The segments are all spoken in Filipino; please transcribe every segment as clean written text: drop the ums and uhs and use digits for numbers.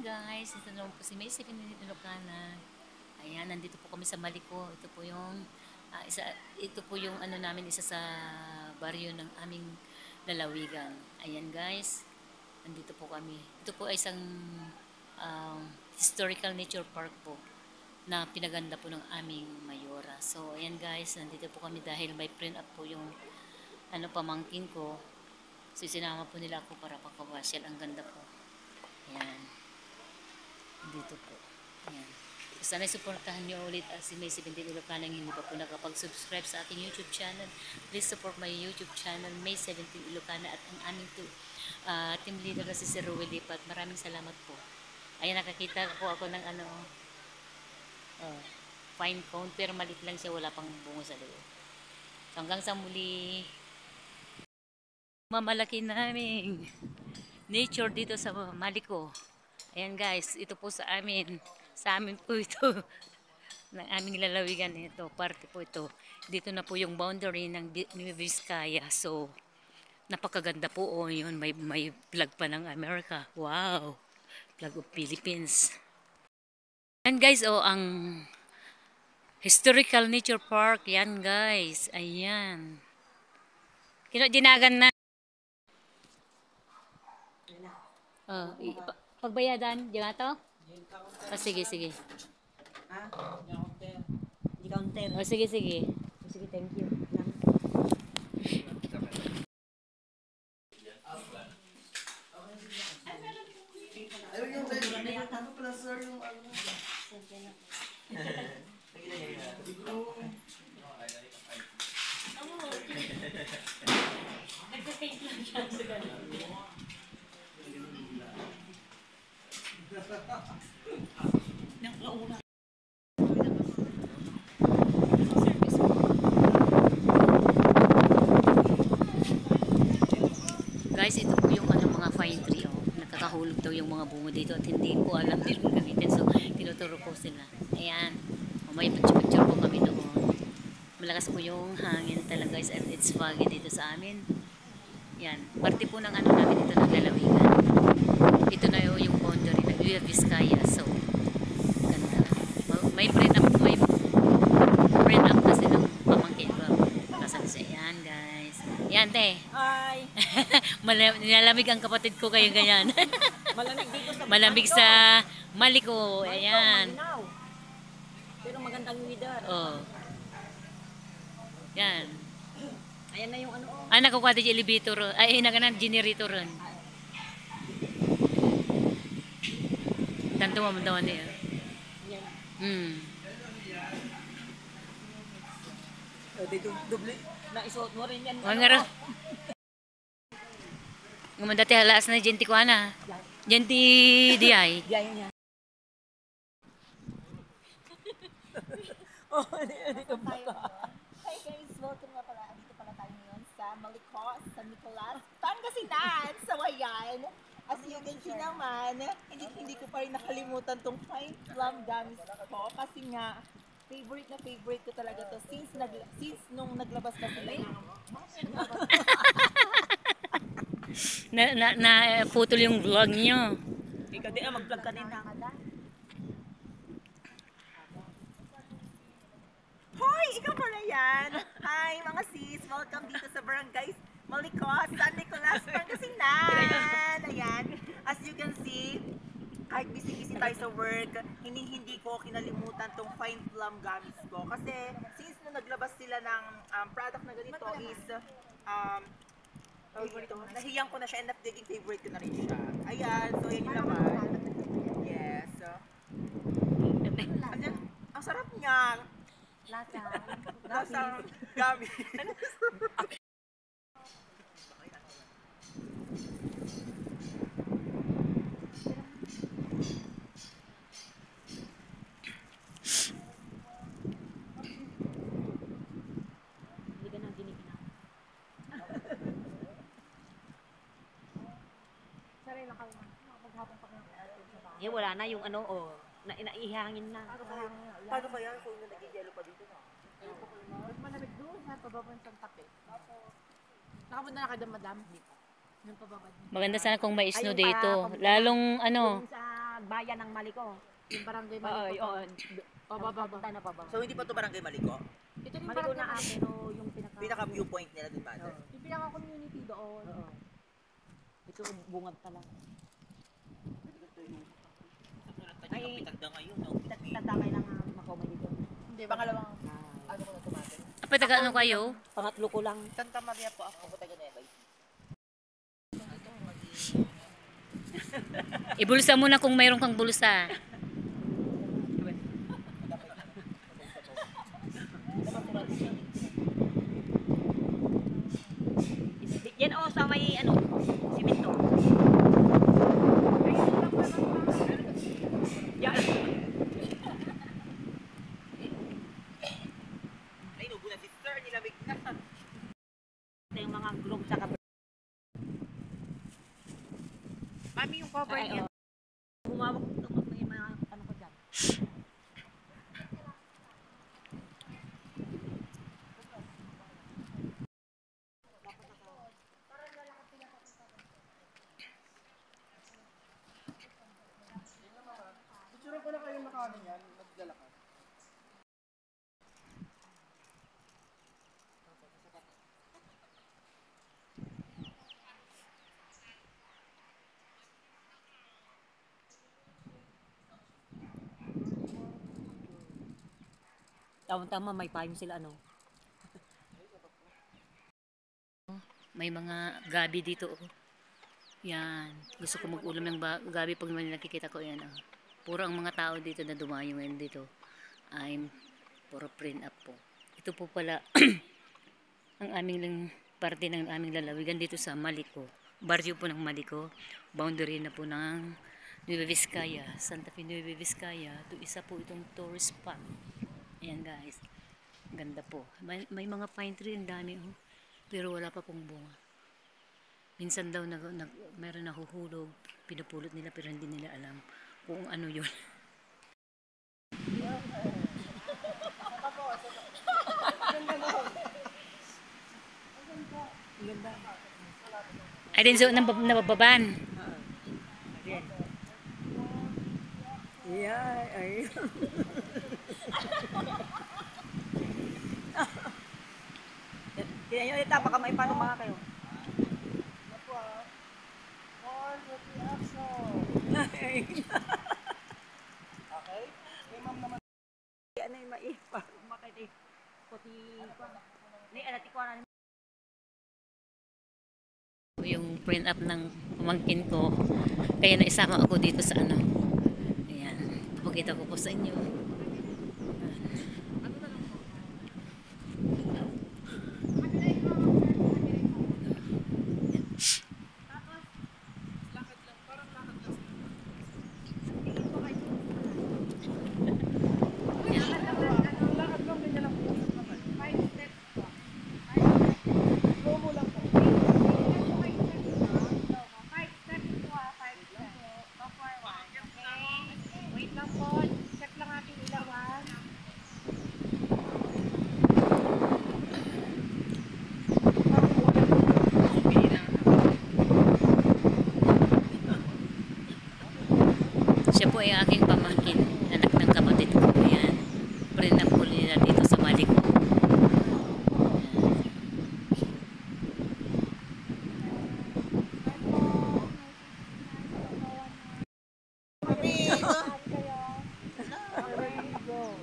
guys, ito naman po si Macy Ilocana. Ayan, nandito po kami sa Maliko. Ito po yung ito po yung ano namin, isa sa baryo ng aming lalawigan. Ayan guys, nandito po kami. Ito po ay isang historical nature park po na pinaganda po ng aming mayora. So ayan guys, nandito po kami dahil may print up po yung pamangkin ko. So sinama po nila ako para pagpapasyal. Ang ganda po. Ayan. Dito po. Ayan. So, sana supportahan nyo ulit si May 17 Ilocana ang hindi pa po nakapag-subscribe sa aking YouTube channel. Please support my YouTube channel, May 17 Ilocana, at ang aming team leader na si Sir Ruel Lipat. Maraming salamat po. Ayan, nakakita po ako ng fine cone, pero malit lang siya, wala pang bungo sa loob. So, hanggang sa muli, mamalaki namin nature dito sa Maliko. Ayan guys, ito po sa amin po ito ng aming lalawigan. Ito, parte po ito. Dito na po yung boundary ng Vizcaya. So, napakaganda po. Oh, yun, may flag pa ng America. Wow! Flag of Philippines. Ayan guys, oh, ang Historical Nature Park. Yan guys, ayan. Dinagan na. Oh, pagbayadan, di ba to? Sige, sige. Ha? Di counter. Sige, sige. Sige, thank you. Ayun yung ano pala sir yung ano. Guys, ito po yung mga fine tree. Oh. Nakakahulog daw yung mga bunga dito at hindi ko alam din kung gamitin. So, tinuturo ko sila. Ayan. Oh, may picture po kami doon. Malakas po yung hangin talaga guys, and it's foggy dito sa amin. Yan. Parte po ng namin ito ng lalawigan. Ito na yung boundary na Vizcaya. So, ganda. May print up kasi ng pamangkin ko. Kasan siya. Yan guys. Yan te. Hi! Nilalamig ang kapatid ko kayo ganyan. Malamig dito sa Malamig sa Maliko. Ayan. Malinaw. Pero magandang weather. Oh. Yan. Ayan na yung ano. Nakukuha din yung elevator. Ay, naganan generator ron. Tanto mamuntawan niya. Yan. Dito doble na isuot mo rin yan. Nga ro. Ngayon dati halas na genti ko ana. Genti diay. Diyan niya. Oh, dito pa. Hi guys, welcome na pala. Dito pala tayo ngayon sa Maliko, San Nicolas, Pangasinan. So ayan, as you can see naman, hindi ko pa rin nakalimutan tong fine plum gummies ko kasi nga favorite ko talaga to since nung naglabas na sila ng Putol yung vlog niyo. Ikaw din mag-vlog ka din ha. Hoy! Ikaw pala yan! Hi mga sis! Welcome dito sa Barangay Maliko, San Nicolas, Pangasinan! Ayan, as you can see, kahit busy-busy tayo sa work, hindi ko kinalimutan tong fine plum gummies ko. Kasi since nung naglabas sila ng product na ganito is nahiyang ko na siya and naging favorite ko na rin siya. Ayan, so yan yung laman. Yes. Ayan, ang sarap niya. Lasa gummies. Yeah, wala na yung ano, naihangin na. Paano kaya kung nag-yellow pa dito na? Malamig doon sa pababa ng tape. Nakapunta na kada madam. Yung pababa. Maganda sana kung may snow Ayun, dito. para Lalong Yung sa bayan ng Maliko. Yung barangay Oo, Maliko. oo. Pababa. Papunta na pababa. So hindi pa to barangay Maliko? Ito yung Maliko barangay na Maliko. pero yung Pinaka-viewpoint nila dun, Mother. Yung pinaka-community doon. Oo. Ito bungad pa lang. Ay, pitagda ngayon. No? Tatangay lang ang makomay dito. Hindi, pangalawang Ah. ano ko na tumatin. Taga ano kayo? Pangatlo ko lang. Santa Maria po ako. Taga Nueva. Ibulsa mo na kung mayroon kang bulsa. Yan o sa may ano, simento. Yan. Ay, nubo na sister. Nilamig na. Ito yung mga group sa kabila. Mami, yung cover Ay, niya. oo. Bumawak yung mga ano ko dyan. Picture ko na kayo nakaano yan, nagdala ka. Tama-tama may payong sila ano. May mga gabi dito. Oh. Yan. Gusto ko mag-ulam ng gabi pag may nakikita ko yan. Oh. Puro ang mga tao dito na dumayo ngayon dito. I'm puro print up po. Ito po pala ang aming parte ng aming lalawigan dito sa Maliko. Baryo po ng Maliko. Boundary na po ng Nueva Vizcaya. Santa Fe Nueva Vizcaya. Ito isa po itong tourist spot. Ayan guys. Ganda po. May mga pine tree ang dami. Oh. Pero wala pa pong bunga. Minsan daw meron nahuhulog, pinupulot nila pero hindi nila alam kung ano yun. Ay din so nabababan. Yeah, ay. Kaya nyo ulit, baka may paano mga kayo. Okay? Eh, ma'am naman. Ano yung maipa? Makati. Puti pa. Ni, alati ko na. Yung print up ng pamangkin ko, kaya naisama ako dito sa ano. Ayan, papakita ko po sa inyo. Wait lang po. Check lang ating ilawan. Siya po ay aking pamangkin, anak ng kapatid ko. Ayan, print up po nila dito sa Maliko.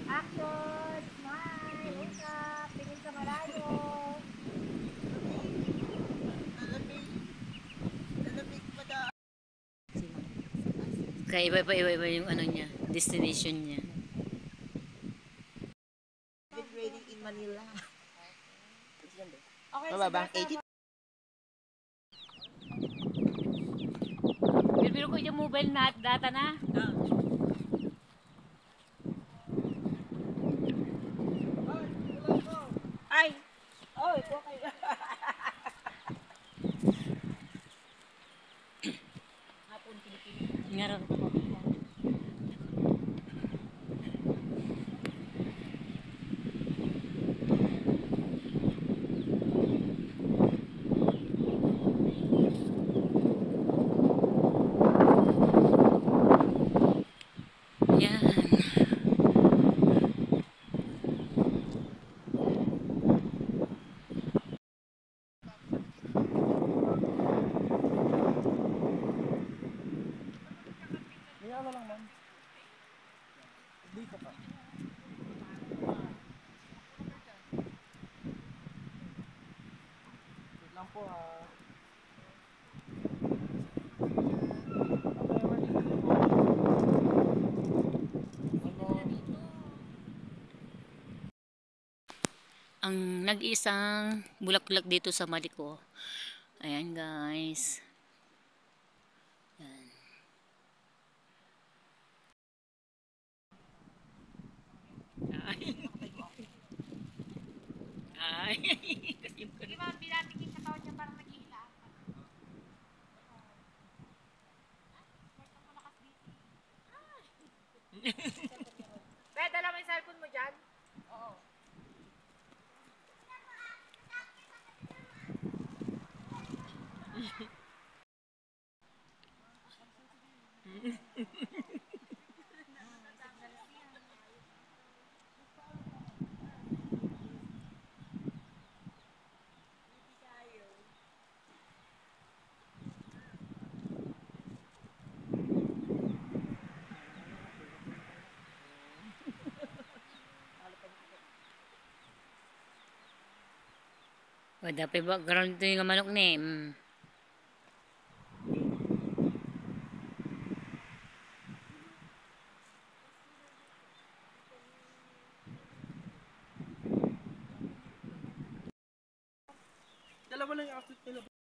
Action! Smile! Wake up! Tingin sa malayo! Kaya iba yung ano niya, destination niya. Get ready in Manila. Okay, Mababang sige, 80. Pero ko yung mobile na data na. Ay! Oh, ito kayo. Hapon, Pilipinas. Nga raw. po ha. Ang nag-iisang bulak-bulak dito sa Maliko. Ayan guys. Yan. Ay. Di ba, binating yung katawan niya parang nag-iila. Be, dala mo yung cellphone mo dyan? Oo. O, dapat background ito yung manok ni. Dalawa lang yung outfit nila.